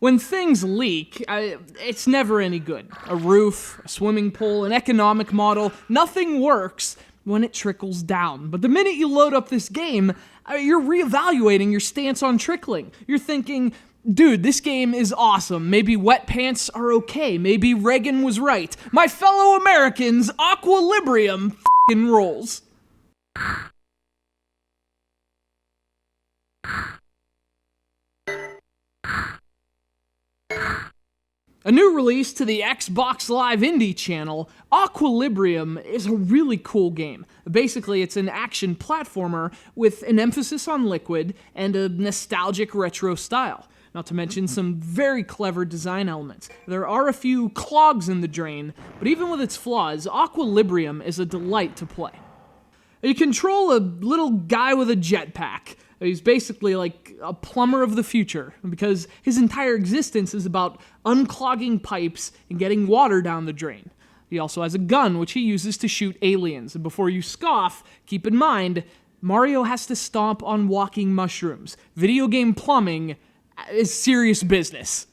When things leak, it's never any good. A roof, a swimming pool, an economic model, nothing works when it trickles down. But the minute you load up this game, you're reevaluating your stance on trickling. You're thinking, dude, this game is awesome. Maybe wet pants are okay. Maybe Reagan was right. My fellow Americans, Aqualibrium f***ing rolls. A new release to the Xbox Live Indie channel, Aqualibrium is a really cool game. Basically, it's an action platformer with an emphasis on liquid and a nostalgic retro style. Not to mention some very clever design elements. There are a few clogs in the drain, but even with its flaws, Aqualibrium is a delight to play. You control a little guy with a jetpack. He's basically like a plumber of the future, because his entire existence is about unclogging pipes and getting water down the drain. He also has a gun, which he uses to shoot aliens. And before you scoff, keep in mind, Mario has to stomp on walking mushrooms. Video game plumbing is serious business.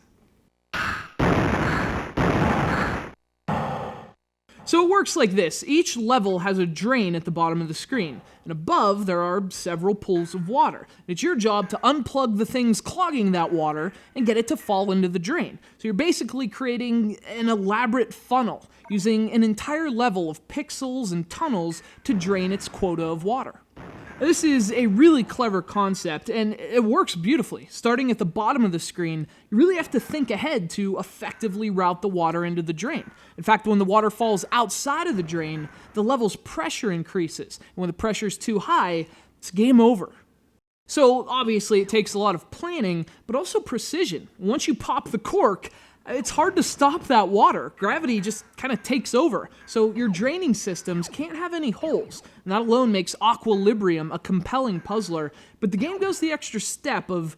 So it works like this. Each level has a drain at the bottom of the screen, and above there are several pools of water. It's your job to unplug the things clogging that water and get it to fall into the drain. So you're basically creating an elaborate funnel, using an entire level of pixels and tunnels to drain its quota of water. This is a really clever concept, and it works beautifully. Starting at the bottom of the screen, you really have to think ahead to effectively route the water into the drain. In fact, when the water falls outside of the drain, the level's pressure increases. And when the pressure's too high, it's game over. So obviously it takes a lot of planning, but also precision. Once you pop the cork, it's hard to stop that water. Gravity just kind of takes over. So your draining systems can't have any holes. And that alone makes Aqualibrium a compelling puzzler. But the game goes the extra step of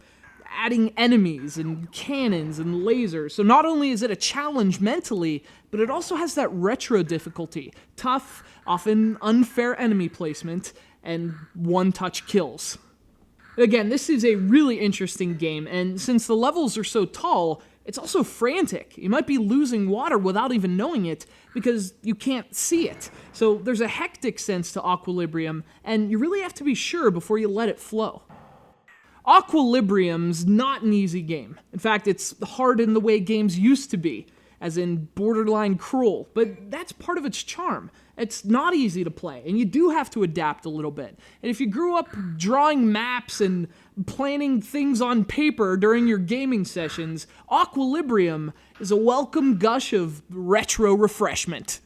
adding enemies and cannons and lasers. So not only is it a challenge mentally, but it also has that retro difficulty. Tough, often unfair enemy placement, and one-touch kills. Again, this is a really interesting game, and since the levels are so tall, it's also frantic. You might be losing water without even knowing it because you can't see it. So there's a hectic sense to Aqualibrium, and you really have to be sure before you let it flow. Aqualibrium's not an easy game. In fact, it's hard in the way games used to be, as in borderline cruel, but that's part of its charm. It's not easy to play, and you do have to adapt a little bit. And if you grew up drawing maps and planning things on paper during your gaming sessions, Aqualibrium is a welcome gush of retro refreshment.